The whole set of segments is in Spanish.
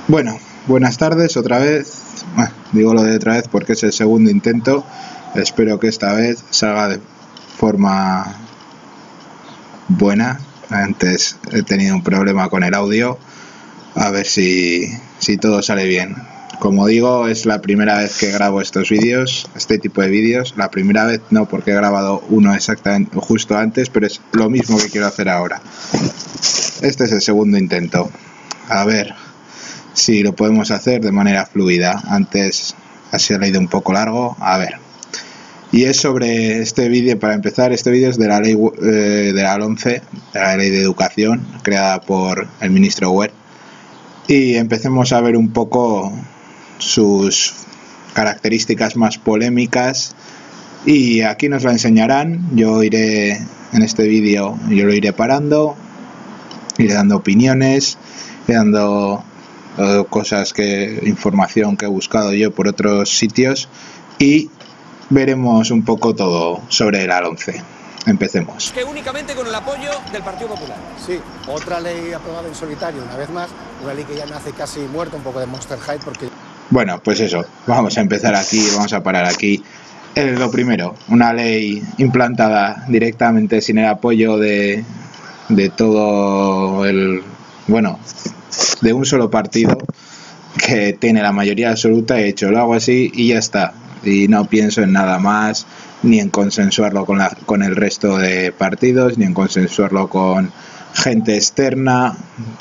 Bueno, buenas tardes otra vez. Digo lo de otra vez porque es el segundo intento. Espero que esta vez salga de forma buena. Antes he tenido un problema con el audio. A ver si todo sale bien. Como digo, es la primera vez que grabo estos vídeos, este tipo de vídeos. La primera vez no, porque he grabado uno exactamente justo antes, pero es lo mismo que quiero hacer ahora. Este es el segundo intento. A ver si lo podemos hacer de manera fluida. Antes ha sido leído un poco largo. A ver. Y es sobre este vídeo, para empezar, este vídeo es de la ley de la LOMCE, de la ley de educación, creada por el ministro Wert. Y empecemos a ver un poco sus características más polémicas. Y aquí nos la enseñarán. Yo iré, en este vídeo, yo lo iré parando, iré dando opiniones, iré dando información que he buscado yo por otros sitios, y veremos un poco todo sobre la LOMCE. Empecemos. Que únicamente con el apoyo del Partido Popular. Sí, otra ley aprobada en solitario, una vez más, una ley que ya nace casi muerta, un poco de Monster High, porque... Bueno, pues eso, vamos a empezar aquí, vamos a parar aquí. Lo primero, una ley implantada directamente sin el apoyo de todo el... bueno, de un solo partido que tiene la mayoría absoluta. He hecho, lo hago así y ya está. Y no pienso en nada más, ni en consensuarlo con el resto de partidos, ni en consensuarlo con gente externa,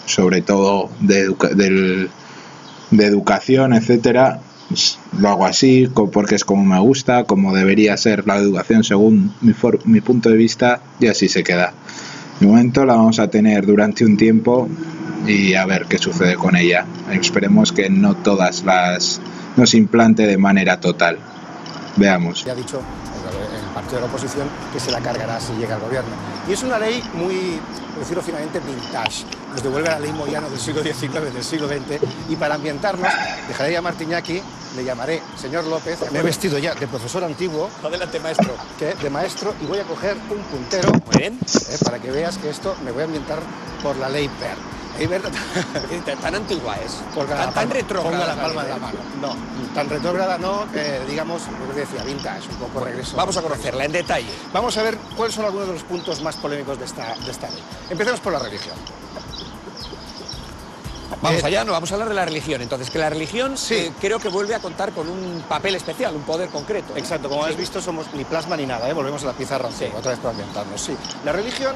sobre todo de educación, etcétera. Pues lo hago así porque es como me gusta, como debería ser la educación según mi punto de vista, y así se queda. De momento la vamos a tener durante un tiempo y a ver qué sucede con ella. Esperemos que no todas no se implante de manera total. Veamos. Ya ha dicho el partido de la oposición que se la cargará si llega al gobierno. Y es una ley muy, por decirlo finalmente, vintage. Nos devuelve a la ley Moyano del siglo XIX, del siglo XX. Y para ambientarnos, dejaré llamar Tiñaki, le llamaré señor López. Me he vestido ya de profesor antiguo. Adelante, maestro. De maestro, y voy a coger un puntero. Muy bien. Para que veas que esto me voy a ambientar por la ley Wert. Tan antigua es, tan retrógrada. Ponga la palma de la mano. No, tan retrógrada no, digamos, lo que decía, vintage, un poco regreso. Vamos a conocerla en detalle. Vamos a ver cuáles son algunos de los puntos más polémicos de esta ley. Empecemos por la religión. Vamos allá, no vamos a hablar de la religión. Entonces, que la religión sí, creo que vuelve a contar con un papel especial, un poder concreto. Exacto, como habéis visto, somos ni plasma ni nada, volvemos a la pizarra antigua, otra vez para ambientarnos. Sí, la religión,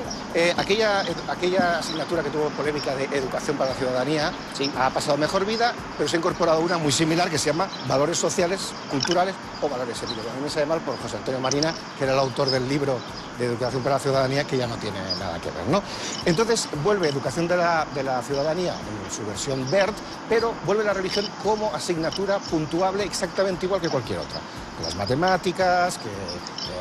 aquella asignatura que tuvo polémica de educación para la ciudadanía, ha pasado mejor vida, pero se ha incorporado una muy similar que se llama valores sociales, culturales o valores éticos. A mí me sale mal por José Antonio Marina, que era el autor del libro de educación para la ciudadanía, que ya no tiene nada que ver, ¿no? Entonces vuelve educación de la ciudadanía en su versión Wert, pero vuelve la religión como asignatura puntuable exactamente igual que cualquier otra. Las matemáticas,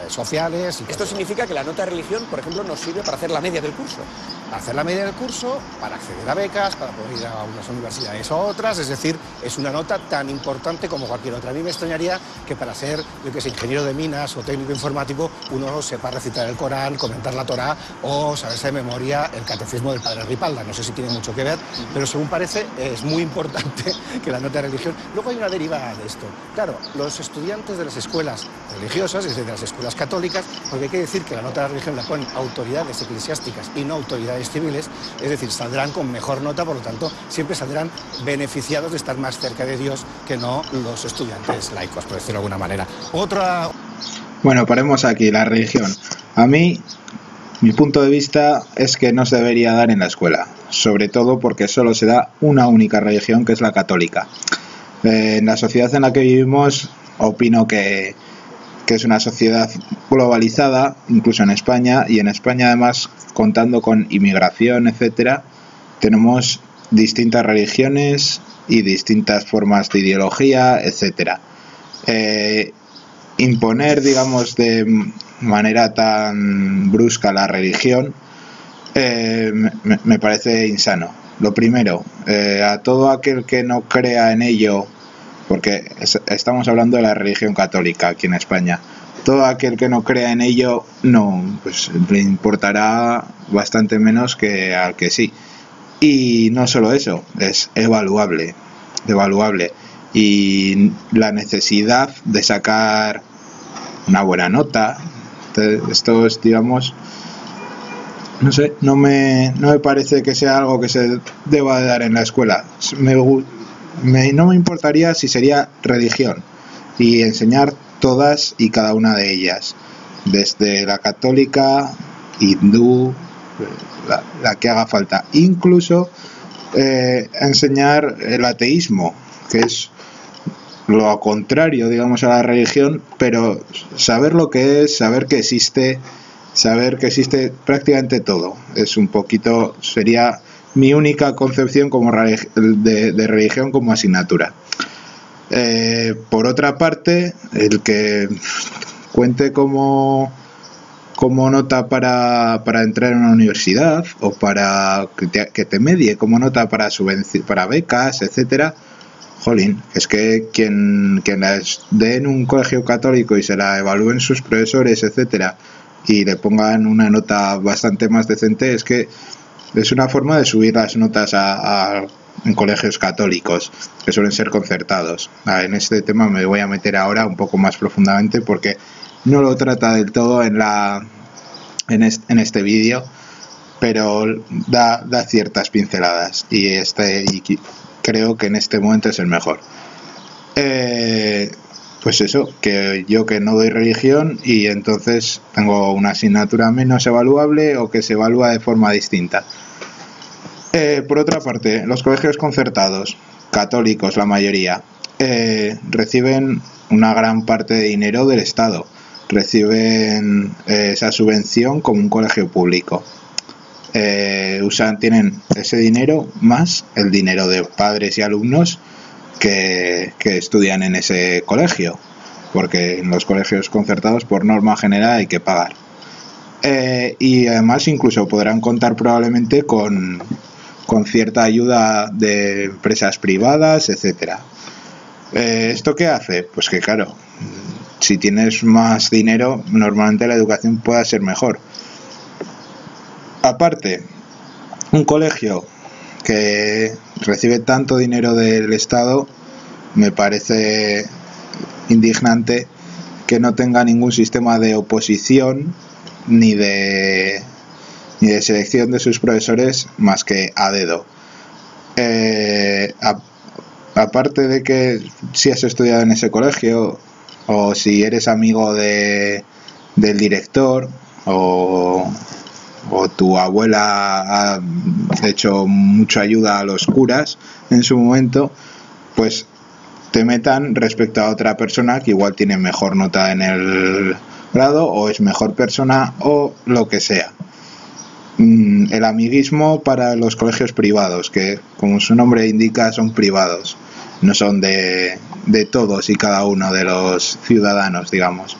sociales... Esto significa que la nota de religión, por ejemplo, nos sirve para hacer la media del curso. Para hacer la media del curso, para acceder a becas, para poder ir a unas universidades o a otras, es decir, es una nota tan importante como cualquier otra. A mí me extrañaría que para ser, yo que sé, ingeniero de minas o técnico informático, uno sepa recitar el Corán, comentar la Torá o saberse de memoria el catecismo del padre Ripalda. No sé si tiene mucho que ver, pero según parece es muy importante que la nota de religión... Luego hay una derivada de esto. Claro, los estudiantes de las escuelas religiosas, es decir, de las escuelas católicas, porque hay que decir que la nota de religión la ponen autoridades eclesiásticas y no autoridades civiles, es decir, saldrán con mejor nota, por lo tanto, siempre saldrán beneficiados de estar más cerca de Dios que no los estudiantes laicos, por decirlo de alguna manera. Otra... Bueno, paremos aquí, la religión. A mí, mi punto de vista es que no se debería dar en la escuela, sobre todo porque solo se da una única religión, que es la católica. En la sociedad en la que vivimos, opino que es una sociedad globalizada, incluso en España, y en España además, contando con inmigración, etcétera, tenemos distintas religiones y distintas formas de ideología, etcétera. Imponer, digamos, de manera tan brusca la religión me parece insano. Lo primero, a todo aquel que no crea en ello, porque estamos hablando de la religión católica aquí en España, todo aquel que no crea en ello, no, pues le importará bastante menos que al que sí. Y no solo eso, es evaluable. evaluable y la necesidad de sacar una buena nota. Esto es, digamos, no sé, no me parece que sea algo que se deba de dar en la escuela. No me importaría si sería religión y enseñar todas y cada una de ellas, desde la católica, hindú, la que haga falta, incluso enseñar el ateísmo, que es lo contrario, digamos, a la religión, pero saber lo que es, saber que existe prácticamente todo. Es un poquito, sería mi única concepción como de religión como asignatura. Por otra parte, el que cuente como nota para entrar en una universidad o para que te medie como nota para becas, etcétera. Jolín, es que quien la dé en un colegio católico y se la evalúen sus profesores, etcétera, y le pongan una nota bastante más decente, es que es una forma de subir las notas en colegios católicos, que suelen ser concertados. En este tema me voy a meter ahora un poco más profundamente porque no lo trata del todo en este vídeo, pero da ciertas pinceladas y creo que en este momento es el mejor. Pues eso, que yo que no doy religión y entonces tengo una asignatura menos evaluable o que se evalúa de forma distinta. Por otra parte, los colegios concertados, católicos la mayoría, reciben una gran parte de dinero del Estado, reciben esa subvención como un colegio público. Tienen ese dinero más el dinero de padres y alumnos que estudian en ese colegio, porque en los colegios concertados por norma general hay que pagar, y además incluso podrán contar probablemente con cierta ayuda de empresas privadas, etcétera. ¿Esto qué hace? Pues que claro, si tienes más dinero, normalmente la educación pueda ser mejor. Aparte, un colegio que recibe tanto dinero del Estado, me parece indignante que no tenga ningún sistema de oposición ni de selección de sus profesores más que a dedo. Aparte de que si has estudiado en ese colegio o si eres amigo del director o tu abuela ha hecho mucha ayuda a los curas en su momento, pues te metan respecto a otra persona que igual tiene mejor nota en el grado o es mejor persona o lo que sea. El amiguismo para los colegios privados, que como su nombre indica son privados, no son de todos y cada uno de los ciudadanos, digamos.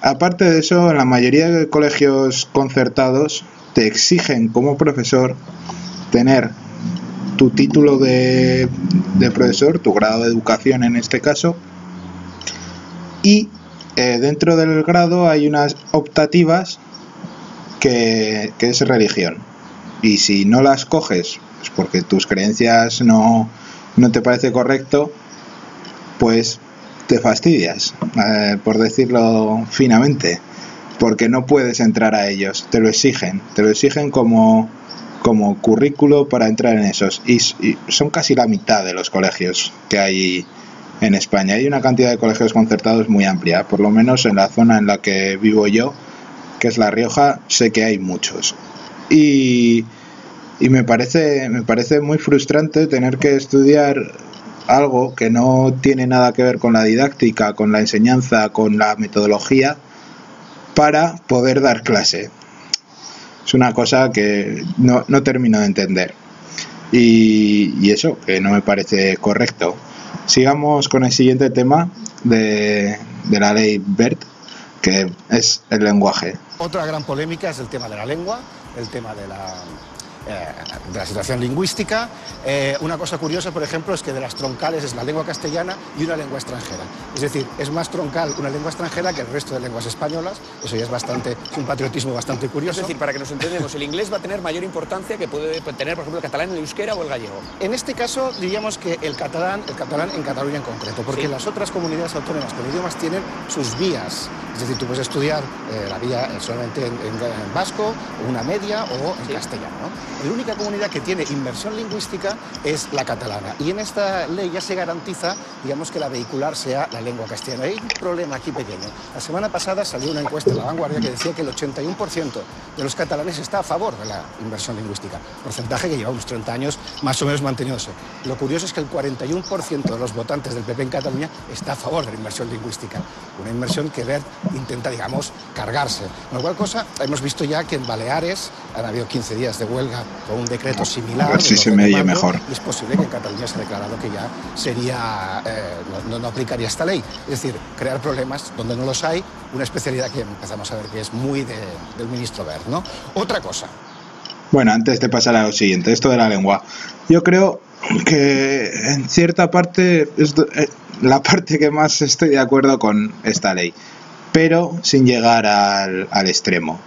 Aparte de eso, en la mayoría de colegios concertados te exigen como profesor tener tu título de profesor, tu grado de educación en este caso, y dentro del grado hay unas optativas que es religión, y si no las coges pues porque tus creencias no te parece correcto, pues te fastidias, por decirlo finamente, porque no puedes entrar a ellos, te lo exigen como currículo para entrar en esos, y son casi la mitad de los colegios que hay en España. Hay una cantidad de colegios concertados muy amplia, por lo menos en la zona en la que vivo yo, que es La Rioja, sé que hay muchos, y me parece muy frustrante tener que estudiar algo que no tiene nada que ver con la didáctica, con la enseñanza, con la metodología, para poder dar clase. Es una cosa que no termino de entender. Y eso, que no me parece correcto. Sigamos con el siguiente tema de la ley Wert, que es el lenguaje. Otra gran polémica es el tema de la lengua, el tema de la situación lingüística. Una cosa curiosa, por ejemplo, es que de las troncales es la lengua castellana y una lengua extranjera. Es decir, es más troncal una lengua extranjera que el resto de lenguas españolas. Eso ya es un patriotismo bastante curioso. Es decir, para que nos entendamos, el inglés va a tener mayor importancia que puede tener, por ejemplo, el catalán, el euskera o el gallego. En este caso, diríamos que el catalán en Cataluña en concreto, porque sí, las otras comunidades autónomas con idiomas tienen sus vías. Es decir, tú puedes estudiar la vía solamente en vasco, una media o en castellano, ¿no? La única comunidad que tiene inmersión lingüística es la catalana. Y en esta ley ya se garantiza, digamos, que la vehicular sea la lengua castellana. Hay un problema aquí pequeño. La semana pasada salió una encuesta en La Vanguardia que decía que el 81% de los catalanes está a favor de la inmersión lingüística. Porcentaje que lleva unos 30 años más o menos manteniéndose. Lo curioso es que el 41% de los votantes del PP en Cataluña está a favor de la inmersión lingüística. Una inmersión que Wert intenta, digamos, cargarse. Con cual cosa, hemos visto ya que en Baleares han habido 15 días de huelga con un decreto similar. A ver si se me oye mejor. Y es posible que en Cataluña se ha declarado que ya sería, no aplicaría esta ley. Es decir, crear problemas donde no los hay, una especialidad que empezamos a ver que es muy del ministro Wert, ¿no? Otra cosa. Bueno, antes de pasar a lo siguiente, esto de la lengua. Yo creo que en cierta parte es la parte que más estoy de acuerdo con esta ley, pero sin llegar al extremo,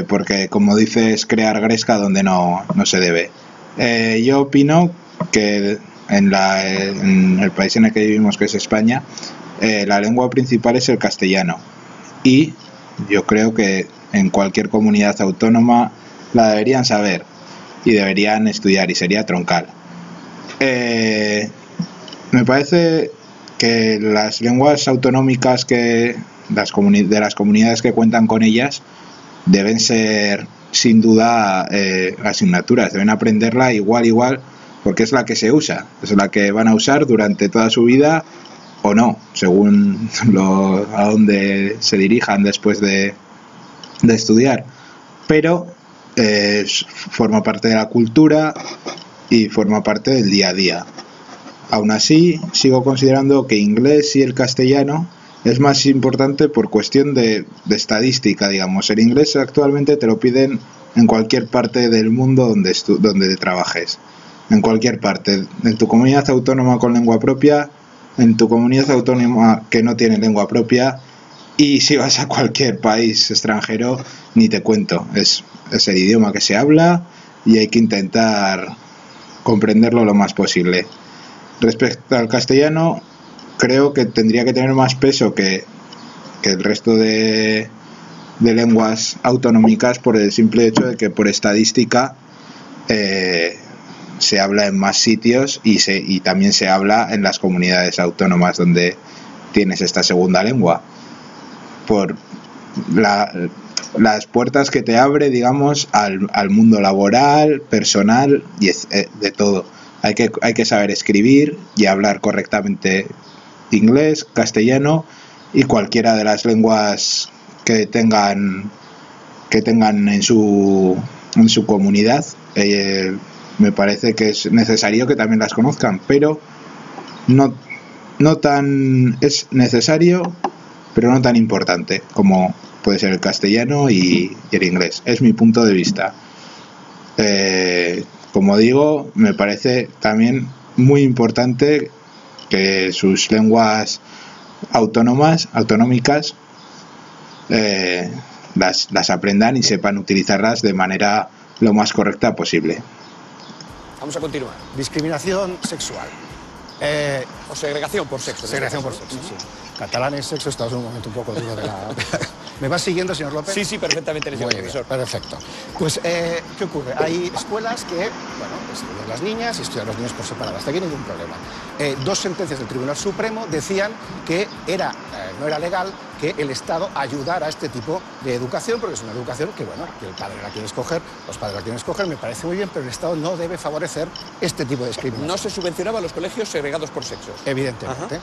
porque como dices, crear gresca donde no se debe. Yo opino que en el país en el que vivimos, que es España, la lengua principal es el castellano, y yo creo que en cualquier comunidad autónoma la deberían saber y deberían estudiar, y sería troncal. Me parece que las lenguas autonómicas de las comunidades que cuentan con ellas deben ser sin duda asignaturas, deben aprenderla igual, porque es la que se usa, es la que van a usar durante toda su vida o no, según a dónde se dirijan después de estudiar, pero forma parte de la cultura y forma parte del día a día. Aún así, sigo considerando que inglés y el castellano es más importante por cuestión de estadística, digamos. El inglés actualmente te lo piden en cualquier parte del mundo donde trabajes, en cualquier parte, en tu comunidad autónoma con lengua propia, en tu comunidad autónoma que no tiene lengua propia, y si vas a cualquier país extranjero, ni te cuento. Es el idioma que se habla y hay que intentar comprenderlo lo más posible. Respecto al castellano, creo que tendría que tener más peso que el resto de lenguas autonómicas, por el simple hecho de que por estadística se habla en más sitios y también se habla en las comunidades autónomas donde tienes esta segunda lengua, por las puertas que te abre, digamos, al mundo laboral, personal y de todo. Hay que saber escribir y hablar correctamente inglés, castellano y cualquiera de las lenguas que tengan en su comunidad. Me parece que es necesario que también las conozcan, pero no tan es necesario, pero no tan importante como puede ser el castellano y el inglés. Es mi punto de vista. Como digo, me parece también muy importante que sus lenguas autonómicas las aprendan y sepan utilizarlas de manera lo más correcta posible. Vamos a continuar. Discriminación sexual. O segregación por sexo. Segregación por sexo, sí. Catalán sexo, estamos en un momento un poco duro de la... ¿Me vas siguiendo, señor López? Sí, perfectamente, señor profesor. Perfecto. Pues, ¿qué ocurre? Hay escuelas que, estudian las niñas y estudian los niños por separado. Hasta aquí ningún problema. Dos sentencias del Tribunal Supremo decían que no era legal que el Estado ayudara a este tipo de educación, porque es una educación que, que el padre la quiere escoger, los padres la quieren escoger, me parece muy bien, pero el Estado no debe favorecer este tipo de discriminación. No se subvencionaba a los colegios segregados por sexos. Evidentemente.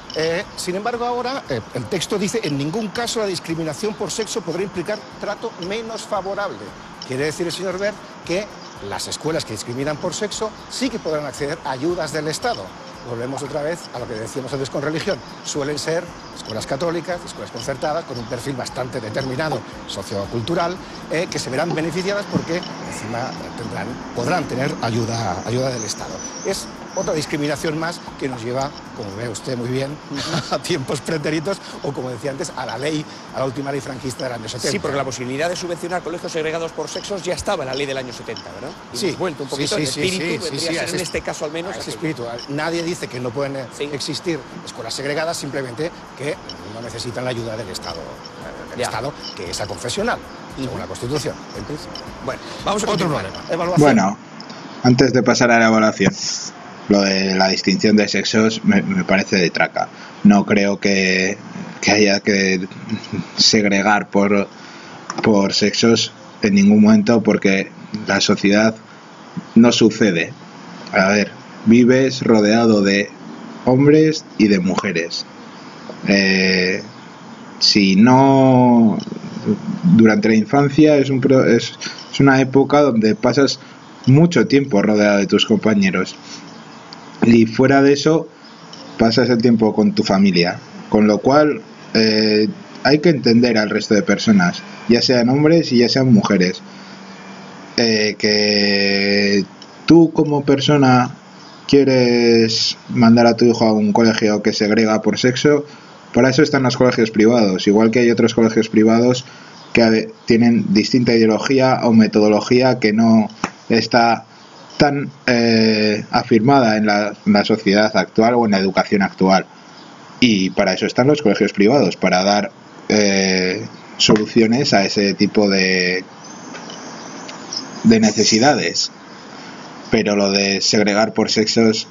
Sin embargo, ahora el texto dice: en ningún caso la discriminación por sexo podrá implicar trato menos favorable. Quiere decir el señor Wert que las escuelas que discriminan por sexo sí que podrán acceder a ayudas del Estado. volvemos otra vez a lo que decíamos antes con religión. Suelen ser escuelas católicas, escuelas concertadas, con un perfil bastante determinado sociocultural, que se verán beneficiadas porque encima podrán tener ayuda del Estado. Es otra discriminación más que nos lleva, como ve usted muy bien, a tiempos pretéritos o, como decía antes, a la última ley franquista del año 70. Sí, porque la posibilidad de subvencionar colegios segregados por sexos ya estaba en la ley del año 70, ¿verdad? Y sí, hemos vuelto un poquito, el espíritu vendría a ser, en este caso al menos, ese espíritu. Nadie dice que no pueden existir escuelas segregadas, simplemente que no necesitan la ayuda del Estado, Estado que es aconfesional, según la Constitución, en principio. Bueno, vamos a continuar. Bueno, antes de pasar a la evaluación, lo de la distinción de sexos me parece de traca. No creo que haya que segregar por sexos en ningún momento, porque la sociedad no sucede. A ver, vives rodeado de hombres y de mujeres. Si no, durante la infancia es una época donde pasas mucho tiempo rodeado de tus compañeros, y fuera de eso pasas el tiempo con tu familia, con lo cual hay que entender al resto de personas, ya sean hombres y ya sean mujeres, que tú como persona quieres mandar a tu hijo a un colegio que segrega por sexo. Para eso están los colegios privados, igual que hay otros colegios privados que tienen distinta ideología o metodología que no está tan afirmada en la sociedad actual o en la educación actual. Y para eso están los colegios privados, para dar soluciones a ese tipo de necesidades. Pero lo de segregar por sexos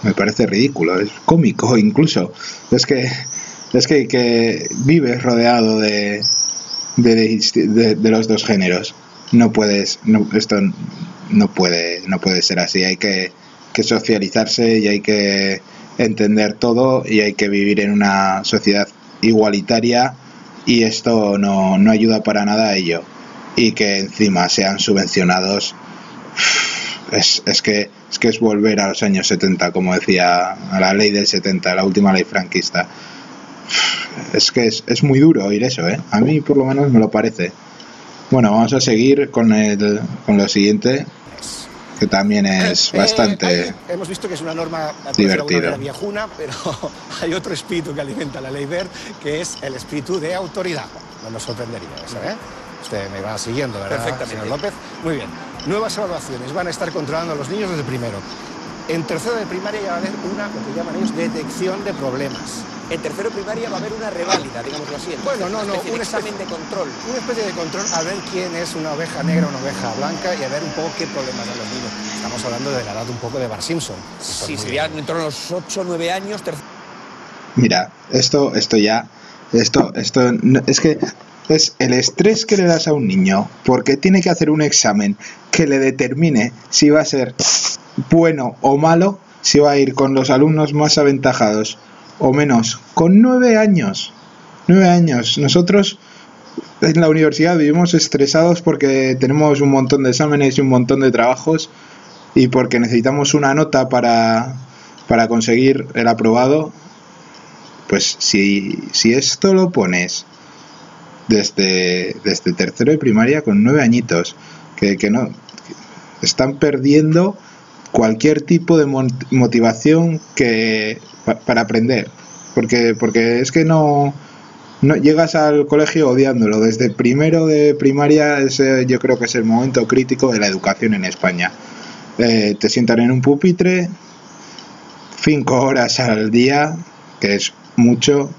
me parece ridículo, es cómico incluso. Es que vives rodeado de los dos géneros. Esto no puede ser así. Hay que socializarse y hay que entender todo y hay que vivir en una sociedad igualitaria, y esto no ayuda para nada a ello. Y que encima sean subvencionados, es que es volver a los años 70, como decía, a la ley del 70, la última ley franquista. Es que es muy duro oír eso, ¿eh? A mí por lo menos me lo parece. Bueno, vamos a seguir con lo siguiente, que también es bastante hemos visto que es una norma divertido. Viejuna, pero hay otro espíritu que alimenta la ley Wert, que es el espíritu de autoridad. No nos sorprendería eso, ¿eh? Usted me va siguiendo, ¿verdad, perfectamente, señor López? Muy bien. Nuevas evaluaciones. Van a estar controlando a los niños desde primero. En tercero de primaria ya va a haber lo que llaman ellos detección de problemas. En tercero de primaria va a haber una reválida, digámoslo así. Bueno, un examen de control. Una especie de control a ver quién es una oveja negra o una oveja blanca y a ver un poco qué problemas dan los niños. Estamos hablando de la edad un poco de Bart Simpson. Sí, sería en torno a los 8 o 9 años. Mira, esto es que es el estrés que le das a un niño porque tiene que hacer un examen que le determine si va a ser bueno o malo, si va a ir con los alumnos más aventajados o menos, con 9 años. 9 años. Nosotros en la universidad vivimos estresados porque tenemos un montón de exámenes y un montón de trabajos, y porque necesitamos una nota para conseguir el aprobado. Pues si esto lo pones desde tercero de primaria, con 9 añitos, que no están perdiendo cualquier tipo de motivación para aprender, porque es que no llegas al colegio odiándolo. Desde primero de primaria yo creo que es el momento crítico de la educación en España. Te sientan en un pupitre 5 horas al día, que es mucho,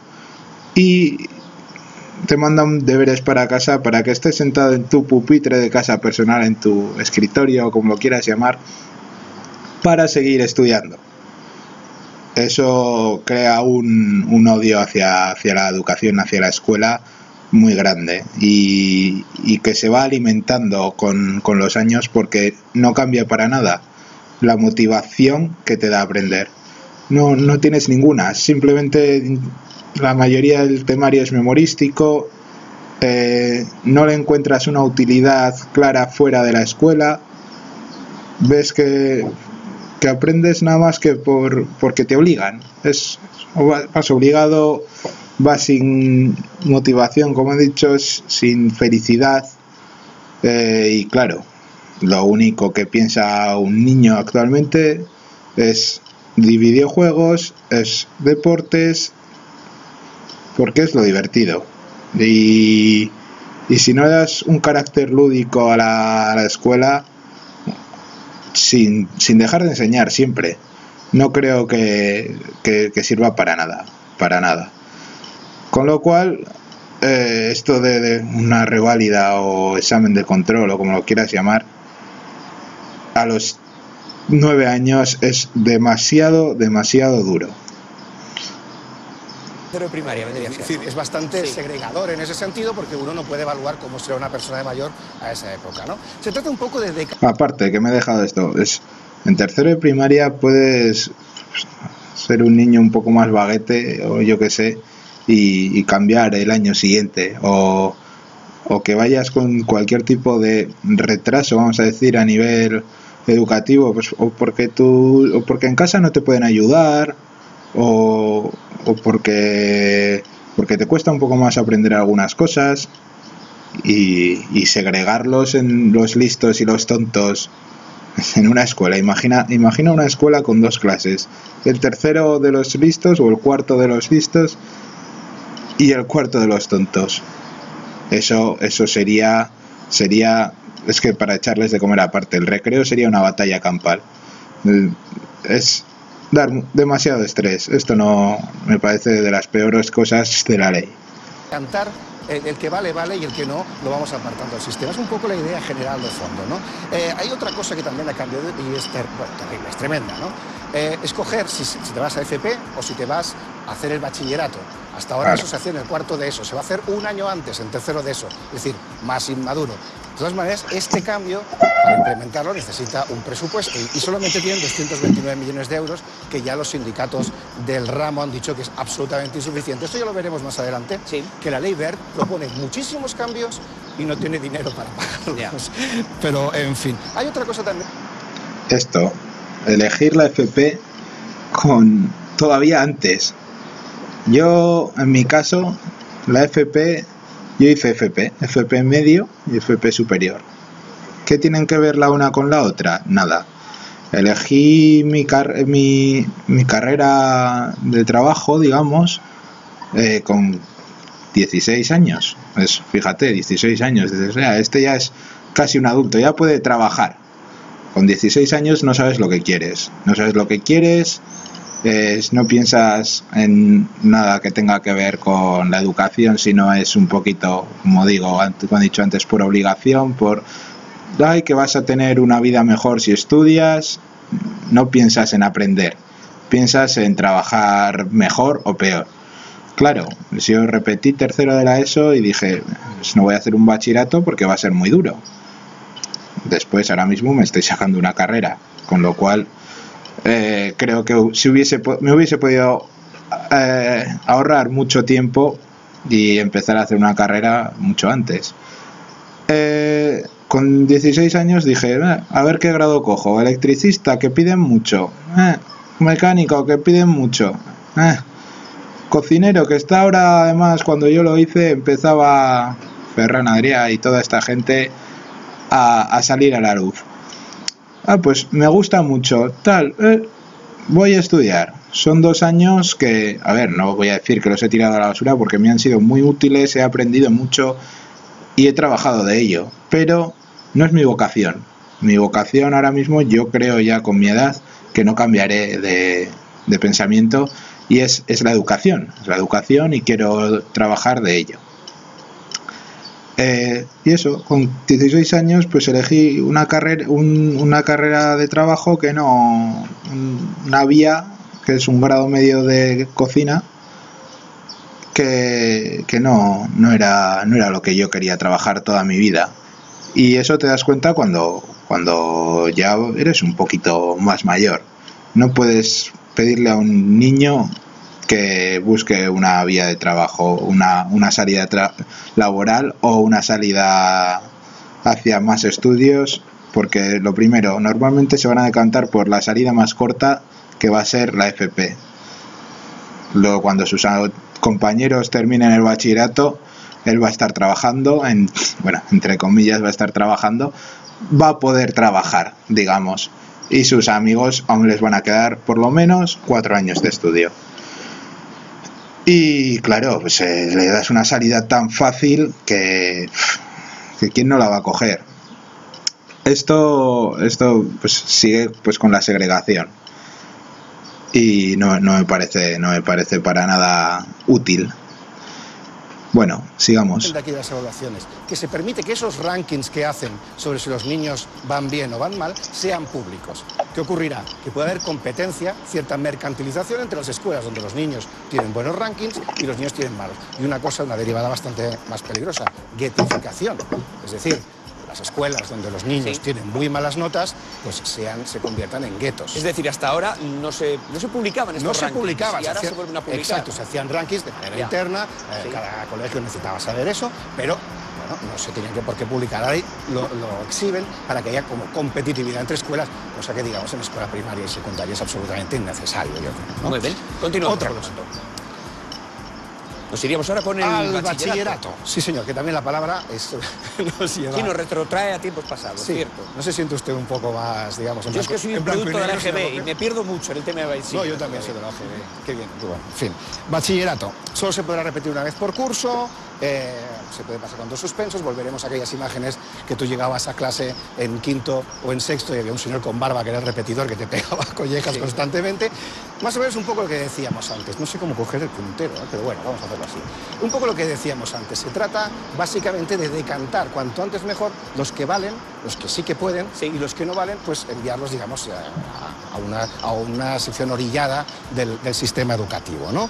y te mandan deberes para casa para que estés sentado en tu pupitre de casa personal, en tu escritorio, como lo quieras llamar, para seguir estudiando. Eso crea un odio hacia la educación, hacia la escuela, muy grande, y que se va alimentando con los años, porque no cambia para nada la motivación que te da aprender. No tienes ninguna, simplemente la mayoría del temario es memorístico, no le encuentras una utilidad clara fuera de la escuela, ves que que aprendes nada más que porque te obligan. Vas obligado, vas sin motivación, como he dicho, sin felicidad. Y claro, lo único que piensa un niño actualmente es de videojuegos, es deportes, porque es lo divertido. Y si no le das un carácter lúdico a la escuela, sin dejar de enseñar siempre, no creo que sirva para nada. Con lo cual, esto de una reválida o examen de control o como lo quieras llamar, a los 9 años es demasiado duro. Tercero de primaria, vendría a ser. Es decir, es bastante segregador en ese sentido, porque uno no puede evaluar cómo será una persona de mayor a esa época, ¿no? Se trata un poco de... Aparte, que me he dejado esto, en tercero de primaria puedes ser un niño un poco más vaguete, o yo qué sé, y cambiar el año siguiente, o que vayas con cualquier tipo de retraso, vamos a decir, a nivel educativo, pues, o porque en casa no te pueden ayudar, o porque te cuesta un poco más aprender algunas cosas, y segregarlos en los listos y los tontos en una escuela. Imagina una escuela con 2 clases, el tercero de los listos o el cuarto de los listos y el cuarto de los tontos. Eso sería, es que para echarles de comer aparte, el recreo sería una batalla campal. Es dar demasiado estrés. Esto no me parece de las peores cosas de la ley. Cantar, el que vale, y el que no, lo vamos apartando del sistema. Es un poco la idea general de fondo, ¿no? Hay otra cosa que también ha cambiado y es terrible, es tremenda, ¿no? Escoger si te vas a FP o si te vas a hacer el bachillerato. Hasta ahora eso se hacía en el cuarto de eso, se va a hacer un año antes, en tercero de eso, es decir, más inmaduro. De todas maneras, este cambio, para implementarlo, necesita un presupuesto y solamente tienen 229 millones de euros, que ya los sindicatos del ramo han dicho que es absolutamente insuficiente. Esto ya lo veremos más adelante, que la ley Wert propone muchísimos cambios y no tiene dinero para pagarlos. Pero, en fin, hay otra cosa también. Esto, elegir la FP todavía antes. Yo, en mi caso, la FP... Yo hice FP medio y FP superior. ¿Qué tienen que ver la una con la otra? Nada. Elegí mi carrera de trabajo, digamos, con 16 años. Fíjate, 16 años. Este ya es casi un adulto, ya puede trabajar. Con 16 años no sabes lo que quieres. No piensas en nada que tenga que ver con la educación, sino es un poquito, como he dicho antes, por obligación, que vas a tener una vida mejor si estudias. No piensas en aprender, piensas en trabajar mejor o peor. Claro, yo repetí tercero de la ESO y dije, pues no voy a hacer un bachillerato porque va a ser muy duro. Después, ahora mismo me estoy sacando una carrera, con lo cual creo que me hubiese podido ahorrar mucho tiempo y empezar a hacer una carrera mucho antes. Con 16 años dije, a ver qué grado cojo. Electricista, que piden mucho. Mecánico, que piden mucho. Cocinero, que está ahora, además, cuando yo lo hice, empezaba Ferran Adrià y toda esta gente a salir a la luz. Pues me gusta mucho, voy a estudiar. Son 2 años que, no voy a decir que los he tirado a la basura porque me han sido muy útiles, he aprendido mucho y he trabajado de ello, pero no es mi vocación. Mi vocación ahora mismo, yo creo ya con mi edad que no cambiaré de pensamiento, y es la educación. Es la educación y quiero trabajar de ello. Y eso, con 16 años pues elegí una carrera de trabajo que no, una vía, que es un grado medio de cocina, que no era lo que yo quería trabajar toda mi vida. Y eso te das cuenta cuando ya eres un poquito más mayor. No puedes pedirle a un niño que busque una vía de trabajo, una salida laboral o una salida hacia más estudios porque lo primero, normalmente se van a decantar por la salida más corta, que va a ser la FP. Luego, cuando sus compañeros terminen el bachillerato, él va a estar trabajando, bueno, entre comillas va a estar trabajando, va a poder trabajar, digamos, y sus amigos aún les van a quedar por lo menos 4 años de estudio. Y claro, pues le das una salida tan fácil que ¿quién no la va a coger? Esto pues sigue pues con la segregación y no me parece para nada útil. Bueno, sigamos. De aquí las evaluaciones, que se permite que esos rankings que hacen sobre si los niños van bien o van mal sean públicos. ¿Qué ocurrirá? Que puede haber competencia, cierta mercantilización entre las escuelas donde los niños tienen buenos rankings y los niños tienen malos. Y una derivada bastante más peligrosa, guetificación. Es decir, las escuelas donde los niños tienen muy malas notas, pues se conviertan en guetos. Es decir, hasta ahora no se publicaban estos rankings. No se publicaban. Y ahora se vuelven a publicar. Exacto, se hacían rankings de manera interna, cada colegio necesitaba saber eso, pero bueno, no se tenían por qué publicar. Ahí lo exhiben para que haya como competitividad entre escuelas, cosa que digamos en escuela primaria y secundaria es absolutamente innecesario, yo creo, ¿no? Muy bien, continuamos. Otro asunto. Nos iríamos ahora con el bachillerato. Sí, señor, que también la palabra nos lleva... Sí, nos retrotrae a tiempos pasados, sí, cierto. ¿No se siente usted un poco más, digamos... Yo es que soy un producto de la EGB y me pierdo mucho en el tema de bachillerato. No, yo también soy de la EGB. Qué bien. Bueno, en fin. Bachillerato. Solo se podrá repetir una vez por curso. Se puede pasar con 2 suspensos. Volveremos a aquellas imágenes que tú llegabas a clase en quinto o en sexto y había un señor con barba que era el repetidor que te pegaba collejas constantemente. Más o menos un poco lo que decíamos antes. No sé cómo coger el puntero, pero bueno, vamos a hacerlo así. Un poco lo que decíamos antes. Se trata básicamente de decantar cuanto antes mejor los que valen, los que sí que pueden, y los que no valen, pues enviarlos, digamos, a una sección orillada del sistema educativo, ¿no?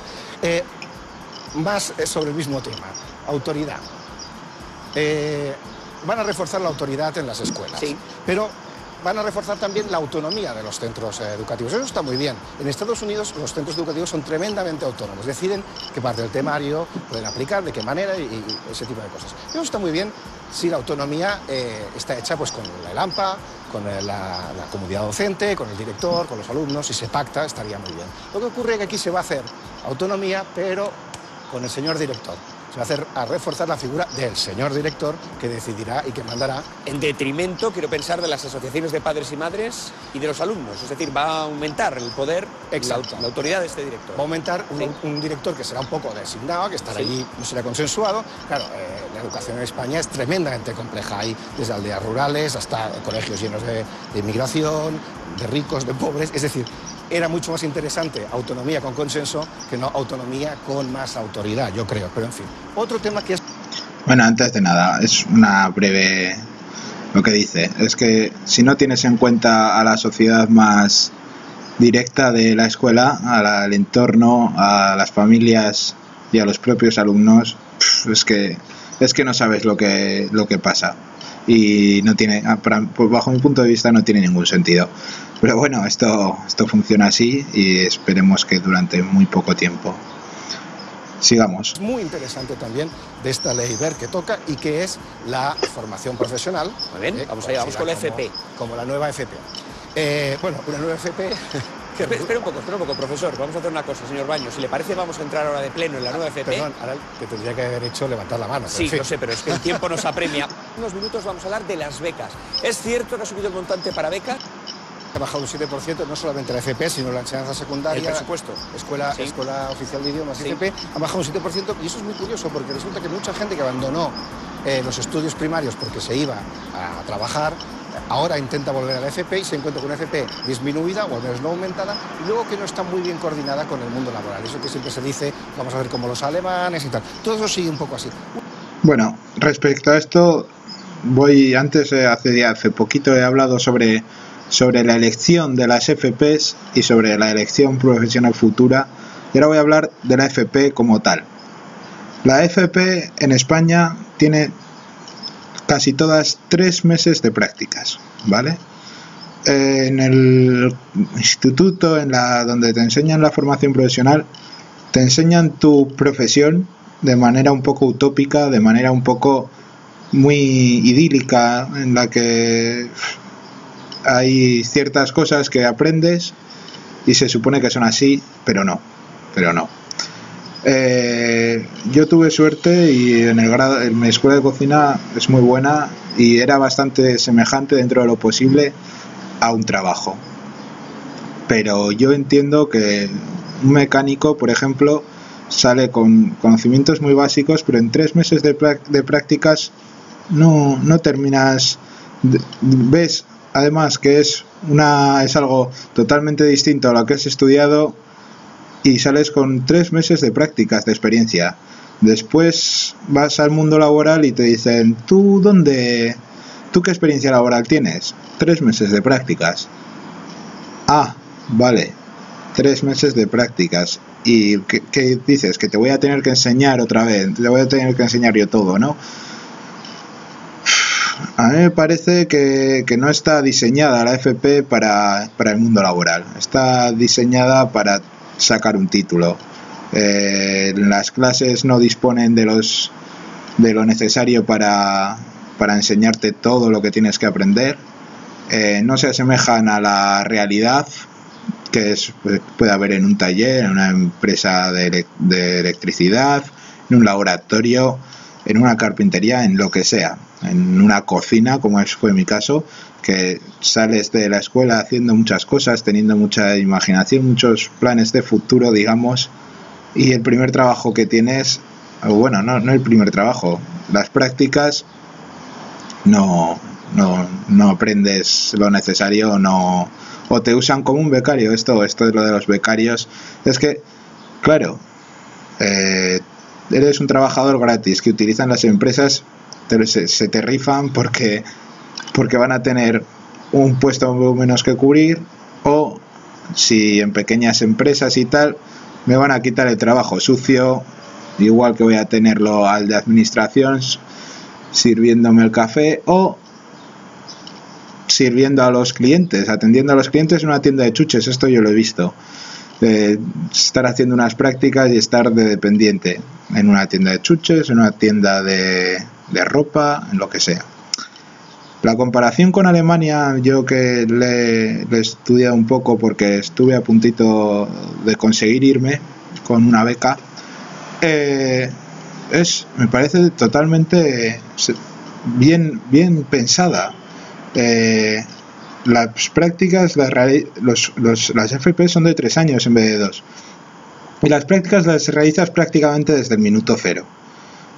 Más sobre el mismo tema. Autoridad. Van a reforzar la autoridad en las escuelas, pero van a reforzar también la autonomía de los centros educativos. Eso está muy bien. En Estados Unidos los centros educativos son tremendamente autónomos. Deciden qué parte del temario pueden aplicar, de qué manera y ese tipo de cosas. Eso está muy bien si la autonomía está hecha pues con el AMPA, con la comunidad docente, con el director, con los alumnos, si se pacta estaría muy bien. Lo que ocurre es que aquí se va a hacer autonomía, pero con el señor director. Se va a reforzar la figura del señor director que decidirá y que mandará. En detrimento, quiero pensar, de las asociaciones de padres y madres y de los alumnos. Es decir, va a aumentar el poder, la autoridad de este director. Va a aumentar un director que será un poco designado, que estará allí, no será consensuado. Claro, la educación en España es tremendamente compleja. Hay desde aldeas rurales hasta colegios llenos de inmigración, de ricos, de pobres. Es decir, era mucho más interesante autonomía con consenso que no autonomía con más autoridad, yo creo. Pero en fin, otro tema que es... Bueno, antes de nada, es una breve... Lo que dice es que si no tienes en cuenta a la sociedad más directa de la escuela, al entorno, a las familias y a los propios alumnos, es que no sabes lo que pasa. Y no tiene, bajo mi punto de vista, no tiene ningún sentido. Pero bueno, esto funciona así y esperemos que durante muy poco tiempo. Sigamos. Muy interesante también de esta ley Wert que toca y que es la formación profesional. Muy bien, vamos allá, vamos con la FP. Como la nueva FP. Bueno, una nueva FP... Espera un poco, profesor. Vamos a hacer una cosa, señor Baños. Si le parece, vamos a entrar ahora de pleno en la nueva FP. Perdón, ahora que tendría que haber hecho levantar la mano. Sí, lo sé, pero es que el tiempo nos apremia. En unos minutos vamos a hablar de las becas. ¿Es cierto que ha subido el montante para becas? Ha bajado un 7%, no solamente la FP, sino la enseñanza secundaria. El presupuesto. Escuela Oficial de Idiomas, FP, ha bajado un 7%, y eso es muy curioso, porque resulta que mucha gente que abandonó los estudios primarios porque se iba a trabajar, ahora intenta volver a la FP y se encuentra con una FP disminuida, o al menos no aumentada, y luego que no está muy bien coordinada con el mundo laboral. Eso que siempre se dice, vamos a ver como los alemanes y tal. Todo eso sigue un poco así. Bueno, respecto a esto, hace poquito he hablado sobre la elección de las FPs y sobre la elección profesional futura, y ahora voy a hablar de la FP como tal. La FP en España tiene casi todas 3 meses de prácticas, ¿vale? En el instituto, donde te enseñan la formación profesional, te enseñan tu profesión de manera un poco utópica, de manera un poco muy idílica, en la que hay ciertas cosas que aprendes y se supone que son así, pero no. Yo tuve suerte y en mi escuela de cocina es muy buena y era bastante semejante dentro de lo posible a un trabajo. Pero yo entiendo que un mecánico, por ejemplo, sale con conocimientos muy básicos, pero en 3 meses de prácticas no terminas. Ves además que es algo totalmente distinto a lo que has estudiado y sales con 3 meses de prácticas, de experiencia. Después vas al mundo laboral y te dicen, ¿tú qué experiencia laboral tienes? 3 meses de prácticas. Ah, vale, 3 meses de prácticas. ¿Y qué dices? Que te voy a tener que enseñar otra vez, te voy a tener que enseñar yo todo, ¿no? A mí me parece que no está diseñada la FP para el mundo laboral. Está diseñada para sacar un título. Las clases no disponen de lo necesario para enseñarte todo lo que tienes que aprender. No se asemejan a la realidad que puede haber en un taller, en una empresa de electricidad, en un laboratorio, en una carpintería, en lo que sea, en una cocina, como fue mi caso, que sales de la escuela haciendo muchas cosas, teniendo mucha imaginación, muchos planes de futuro, digamos, y el primer trabajo que tienes, bueno, no el primer trabajo, las prácticas, no aprendes lo necesario, o te usan como un becario. Esto es lo de los becarios, es que, claro, eres un trabajador gratis que utilizan las empresas, se te rifan porque van a tener un puesto menos que cubrir, o si en pequeñas empresas y tal, me van a quitar el trabajo sucio, igual que voy a tenerlo al de administración sirviéndome el café o sirviendo a los clientes, atendiendo a los clientes en una tienda de chuches. Esto yo lo he visto, estar haciendo unas prácticas y estar de dependiente en una tienda de chuches, en una tienda de ropa, en lo que sea. La comparación con Alemania, yo que le he estudiado un poco porque estuve a puntito de conseguir irme con una beca, me parece totalmente bien pensada. Las prácticas, las FP son de 3 años en vez de 2, y las prácticas las realizas prácticamente desde el minuto 0.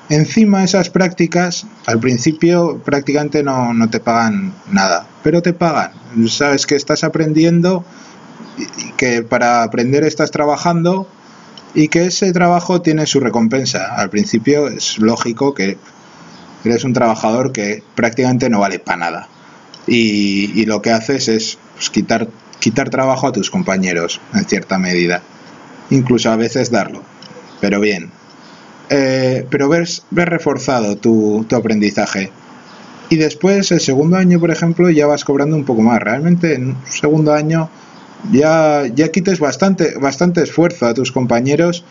Encima, esas prácticas al principio prácticamente no te pagan nada, pero te pagan, sabes que estás aprendiendo, y que para aprender estás trabajando y que ese trabajo tiene su recompensa. Al principio es lógico que eres un trabajador que prácticamente no vale para nada, y lo que haces es quitar trabajo a tus compañeros en cierta medida, incluso a veces darlo, pero bien. Pero ves reforzado tu aprendizaje, y después el segundo año, por ejemplo, ya vas cobrando un poco más. Realmente en un segundo año ya quites bastante esfuerzo a tus compañeros,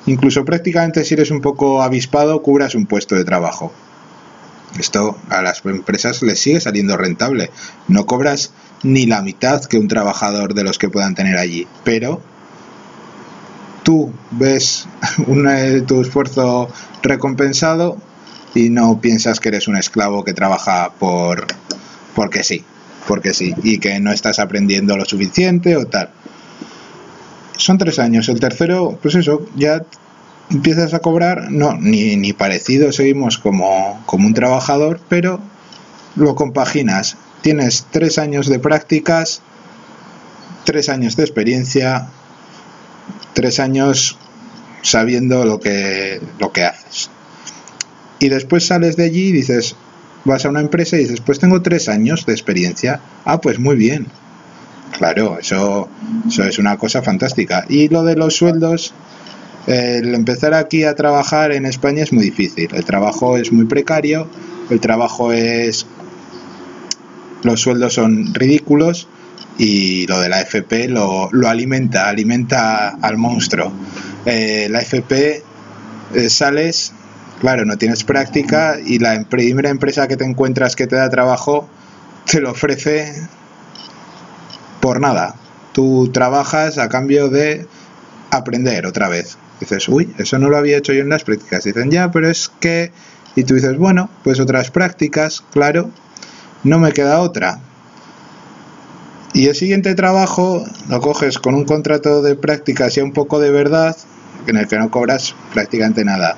incluso prácticamente, si eres un poco avispado, cubras un puesto de trabajo. Esto a las empresas les sigue saliendo rentable, no cobras ni la mitad que un trabajador de los que puedan tener allí, pero tú ves tu esfuerzo recompensado y no piensas que eres un esclavo que trabaja porque sí, y que no estás aprendiendo lo suficiente o tal. Son 3 años, el tercero, pues eso, ya empiezas a cobrar, ni parecido, seguimos como un trabajador, pero lo compaginas. Tienes 3 años de prácticas, 3 años de experiencia, 3 años sabiendo lo que haces. Y después sales de allí y dices, vas a una empresa y dices, pues tengo 3 años de experiencia. Ah, pues muy bien. Claro, eso es una cosa fantástica. Y lo de los sueldos, el empezar aquí a trabajar en España es muy difícil. El trabajo es muy precario, los sueldos son ridículos, y lo de la FP lo alimenta al monstruo. La FP, sales, claro, no tienes práctica, y la primera empresa que te encuentras que te da trabajo te lo ofrece por nada. Tú trabajas a cambio de aprender otra vez. Dices, uy, eso no lo había hecho yo en las prácticas. Dicen, ya, pero es que... Y tú dices, bueno, pues otras prácticas, claro, no me queda otra. Y el siguiente trabajo lo coges con un contrato de prácticas y un poco de verdad, en el que no cobras prácticamente nada.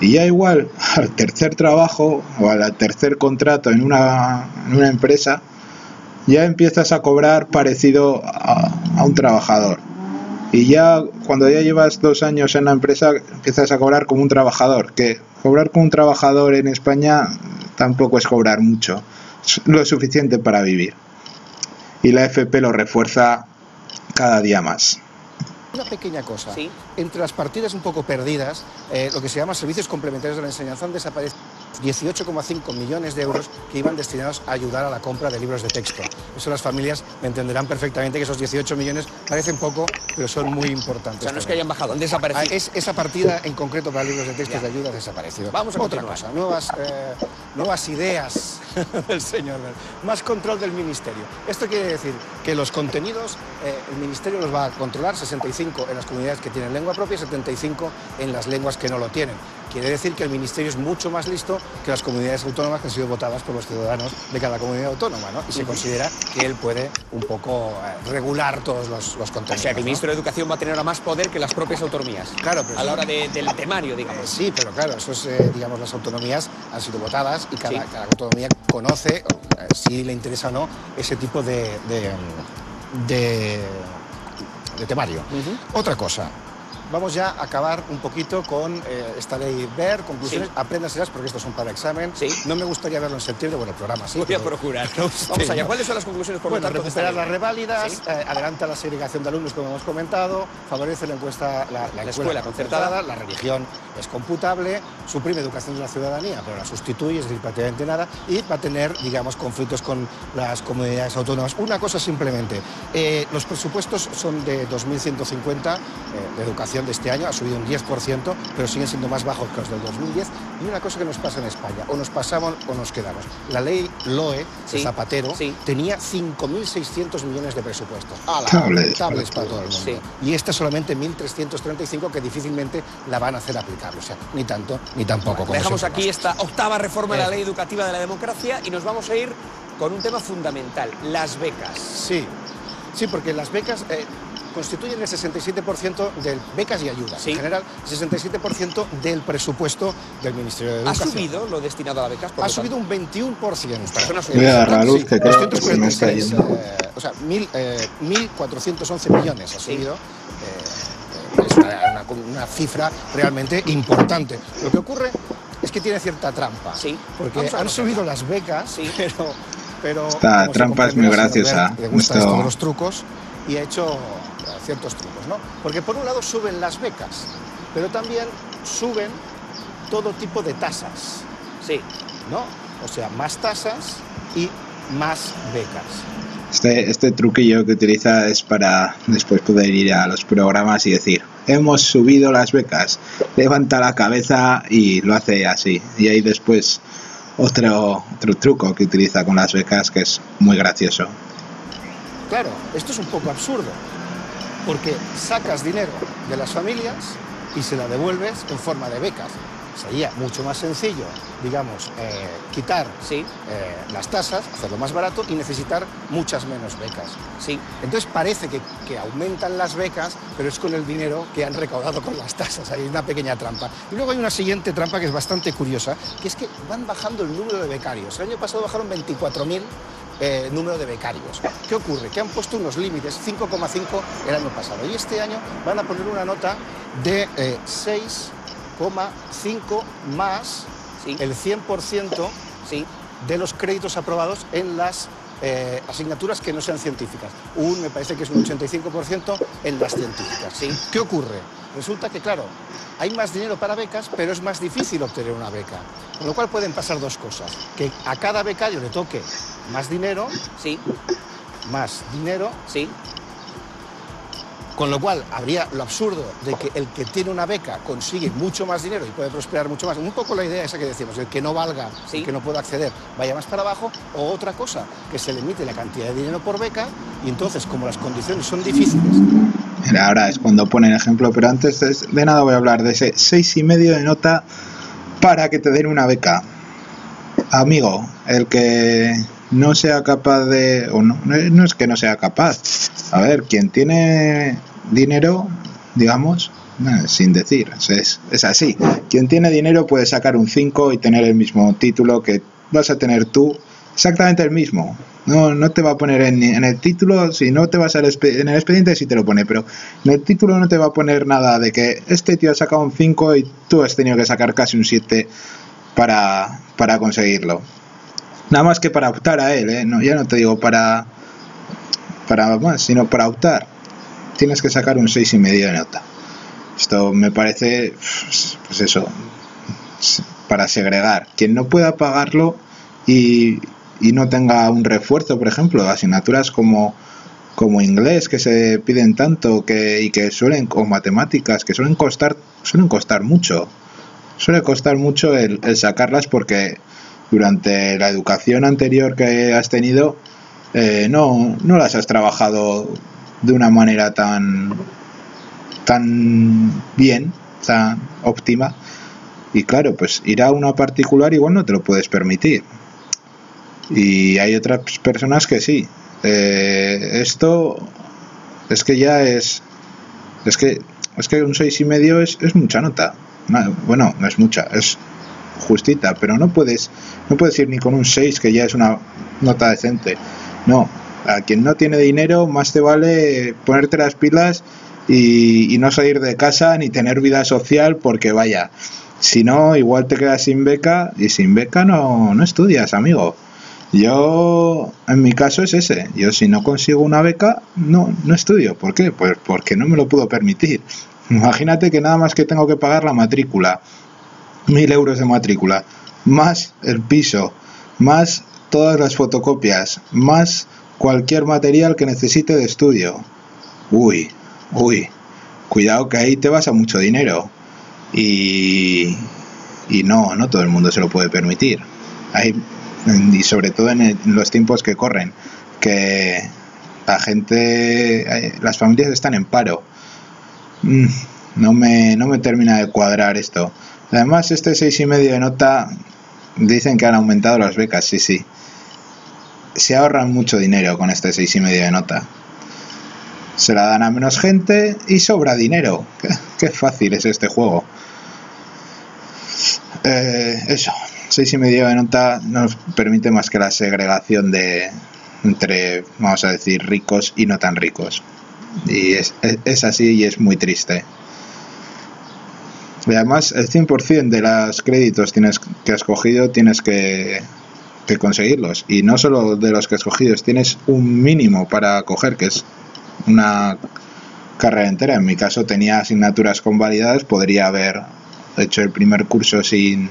Y ya igual, al tercer trabajo o al tercer contrato en una empresa, ya empiezas a cobrar parecido a un trabajador. Y ya cuando ya llevas 2 años en la empresa, empiezas a cobrar como un trabajador. Que cobrar como un trabajador en España tampoco es cobrar mucho, es lo suficiente para vivir. Y la FP lo refuerza cada día más. Una pequeña cosa, ¿Sí? Entre las partidas un poco perdidas, lo que se llama servicios complementarios de la enseñanza, han desaparecido 18,5 millones de euros que iban destinados a ayudar a la compra de libros de texto. Eso las familias me entenderán perfectamente que esos 18 millones parecen poco, pero son muy importantes. O sea, no es que hayan bajado, han desaparecido. Esa partida en concreto para libros de texto de ayuda ha desaparecido. Vamos a otra continuar. cosa, nuevas ideas del señor, más control del ministerio. Esto quiere decir que los contenidos el ministerio los va a controlar, 65 en las comunidades que tienen lengua propia y 75 en las lenguas que no lo tienen. Quiere decir que el ministerio es mucho más listo que las comunidades autónomas que han sido votadas por los ciudadanos de cada comunidad autónoma, ¿no? Y se considera que él puede un poco regular todos los contenidos. O sea, que el ministro de Educación va a tener ahora más poder que las propias autonomías. Claro, pero a la hora del temario, digamos. Sí, pero claro, eso es, digamos, las autonomías han sido votadas y cada autonomía conoce, si le interesa o no, ese tipo de temario. Otra cosa. Vamos ya a acabar un poquito con esta ley BER, conclusiones, apréndaselas porque estos son para examen. Sí. No me gustaría verlo en septiembre, bueno, el programa sí. Voy a procurar. Vamos allá, ¿cuáles son las conclusiones por Bueno, lo tanto? recuperar las reválidas, ¿Sí? Adelanta la segregación de alumnos, como hemos comentado, favorece la escuela concertada, la religión es computable, suprime educación de la ciudadanía, pero la sustituye, es decir, prácticamente nada, y va a tener, digamos, conflictos con las comunidades autónomas. Una cosa simplemente, los presupuestos son de 2.150 de educación de este año, ha subido un 10%, pero siguen siendo más bajos que los del 2010. Y una cosa que nos pasa en España, o nos pasamos o nos quedamos. La ley LOE de Zapatero tenía 5.600 millones de presupuestos. Tablets para todo el mundo. Sí. Y esta solamente 1.335 que difícilmente la van a hacer aplicar. O sea, ni tanto ni tampoco. Dejamos aquí esta octava reforma de la ley educativa de la democracia y nos vamos a ir con un tema fundamental, las becas. Sí, porque las becas constituyen el 67% de becas y ayudas. En general, 67% del presupuesto del Ministerio de Educación. ¿Ha subido lo destinado a las becas? Ha subido un 21%. Voy a dar la luz, que creo que se me está yendo. O sea, 1.411 millones ha subido. Es una cifra realmente importante. Lo que ocurre es que tiene cierta trampa. Porque han subido las becas, pero esta trampa es muy graciosa. Le gustan todos los trucos y ha hecho ciertos trucos, ¿no? Porque por un lado suben las becas, pero también suben todo tipo de tasas, ¿no? O sea, más tasas y más becas. Este truquillo que utiliza es para después poder ir a los programas y decir, hemos subido las becas, levanta la cabeza y lo hace así. Y ahí después otro truco que utiliza con las becas que es muy gracioso. Claro, esto es un poco absurdo, porque sacas dinero de las familias y se la devuelves en forma de becas. Sería mucho más sencillo, digamos, quitar las tasas, hacerlo más barato y necesitar muchas menos becas. Entonces parece que aumentan las becas, pero es con el dinero que han recaudado con las tasas. Hay una pequeña trampa. Y luego hay una siguiente trampa que es bastante curiosa, que es que van bajando el número de becarios. El año pasado bajaron 24.000 número de becarios. ¿Qué ocurre? Que han puesto unos límites, 5,5 el año pasado. Y este año van a poner una nota de 6,5 más el 100% de los créditos aprobados en las asignaturas que no sean científicas. Me parece que es un 85% en las científicas. ¿Qué ocurre? Resulta que, claro, hay más dinero para becas, pero es más difícil obtener una beca. Con lo cual pueden pasar dos cosas. Que a cada becario le toque más dinero, Con lo cual habría lo absurdo de que el que tiene una beca consigue mucho más dinero y puede prosperar mucho más. Un poco la idea esa que decimos, el que no valga, Sí. el que no pueda acceder, vaya más para abajo. O otra cosa, que se limite la cantidad de dinero por beca y entonces, como las condiciones son difíciles... Mira, ahora es cuando ponen ejemplo, pero antes de nada voy a hablar de ese 6,5 de nota para que te den una beca. Amigo, el que no sea capaz de... o no es que no sea capaz. A ver, quien tiene dinero, digamos, sin decir, es así. Quien tiene dinero puede sacar un 5 y tener el mismo título que vas a tener tú, exactamente el mismo. No te va a poner en el título, si no te vas en el expediente sí te lo pone, pero en el título no te va a poner nada de que este tío ha sacado un 5 y tú has tenido que sacar casi un 7 para conseguirlo. Nada más que para optar a él, ¿eh? No, ya no te digo para más, sino para optar. Tienes que sacar un 6,5 de nota. Esto me parece, pues eso, para segregar. Quien no pueda pagarlo y no tenga un refuerzo, por ejemplo, asignaturas como inglés que se piden tanto y que suelen, o matemáticas, que suelen costar mucho. Suele costar mucho el sacarlas porque durante la educación anterior que has tenido no las has trabajado de una manera tan bien, tan óptima, y claro, pues ir a una particular igual no te lo puedes permitir, y hay otras personas que sí. Esto es que ya es que un 6,5 es mucha nota. Bueno, no es mucha, es justita, pero no puedes ir ni con un 6, que ya es una nota decente. No, a quien no tiene dinero más te vale ponerte las pilas y no salir de casa ni tener vida social, porque vaya, si no igual te quedas sin beca, y sin beca no estudias, amigo. Yo, en mi caso es ese. Yo, si no consigo una beca, no estudio. ¿Por qué? Pues porque no me lo puedo permitir. Imagínate que nada más que tengo que pagar la matrícula, 1.000 euros de matrícula, más el piso, más todas las fotocopias, más cualquier material que necesite de estudio. Uy, cuidado que ahí te vas a mucho dinero. Y no todo el mundo se lo puede permitir. Y sobre todo en los tiempos que corren, que las familias están en paro. No me termina de cuadrar esto. Además, este 6,5 de nota, dicen que han aumentado las becas, sí. Se ahorran mucho dinero con este 6,5 de nota. Se la dan a menos gente y sobra dinero. Qué fácil es este juego. Eso, 6,5 de nota no nos permite más que la segregación entre, vamos a decir, ricos y no tan ricos. Y es así, y es muy triste. Y además, el 100% de los créditos que has cogido tienes que conseguirlos. Y no solo de los que has cogido, tienes un mínimo para coger, que es una carrera entera. En mi caso tenía asignaturas convalidadas, podría haber hecho el primer curso sin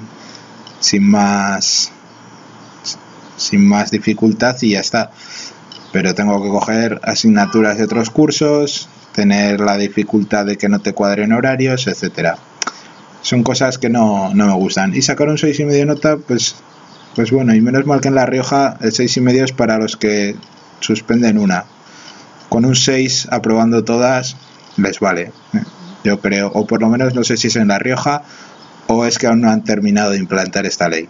más dificultad y ya está. Pero tengo que coger asignaturas de otros cursos, tener la dificultad de que no te cuadren horarios, etcétera. Son cosas que no me gustan. Y sacar un 6,5 de nota, pues bueno, y menos mal que en La Rioja el 6,5 es para los que suspenden una. Con un 6 aprobando todas les vale, yo creo, o por lo menos no sé si es en La Rioja o es que aún no han terminado de implantar esta ley.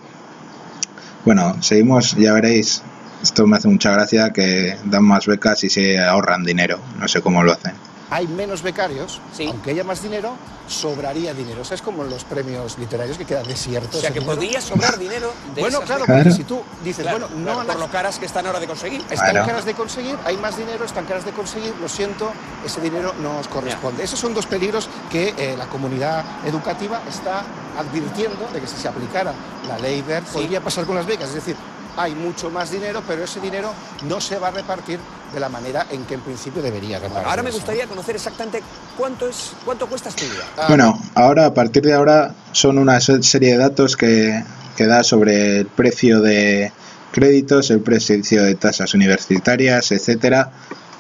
Bueno, seguimos, ya veréis. Esto me hace mucha gracia, que dan más becas y se ahorran dinero. No sé cómo lo hacen. Hay menos becarios, Sí. aunque haya más dinero, sobraría dinero. O sea, es como en los premios literarios, que queda desierto. O sea, ese que dinero. podría sobrar dinero de Bueno, esas claro, becas. porque si tú dices, Claro, bueno, no claro, han por lo caras que están ahora de conseguir. están Claro. caras de conseguir, hay más dinero, están caras de conseguir, lo siento, ese dinero no os corresponde. Esos son dos peligros que la comunidad educativa está advirtiendo de que si se aplicara la ley Wert podría pasar con las becas. Es decir, hay mucho más dinero, pero ese dinero no se va a repartir de la manera en que en principio debería repartirse. Ahora me gustaría conocer exactamente cuánto cuesta estudiar. Bueno, ahora, a partir de ahora, son una serie de datos que da sobre el precio de créditos, el precio de tasas universitarias, etcétera,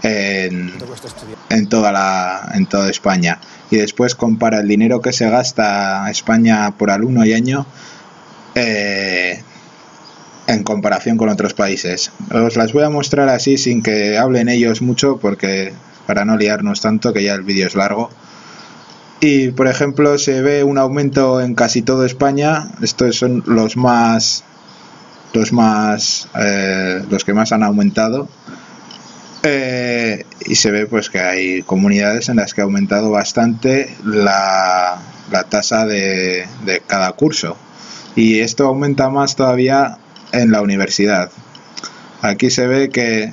en toda España. Y después compara el dinero que se gasta España por alumno y año en comparación con otros países. Os las voy a mostrar así sin que hablen ellos mucho, porque para no liarnos tanto, que ya el vídeo es largo. Y por ejemplo se ve un aumento en casi toda España. Estos son los que más han aumentado. Y se ve pues que hay comunidades en las que ha aumentado bastante la tasa de cada curso, y esto aumenta más todavía en la universidad. Aquí se ve que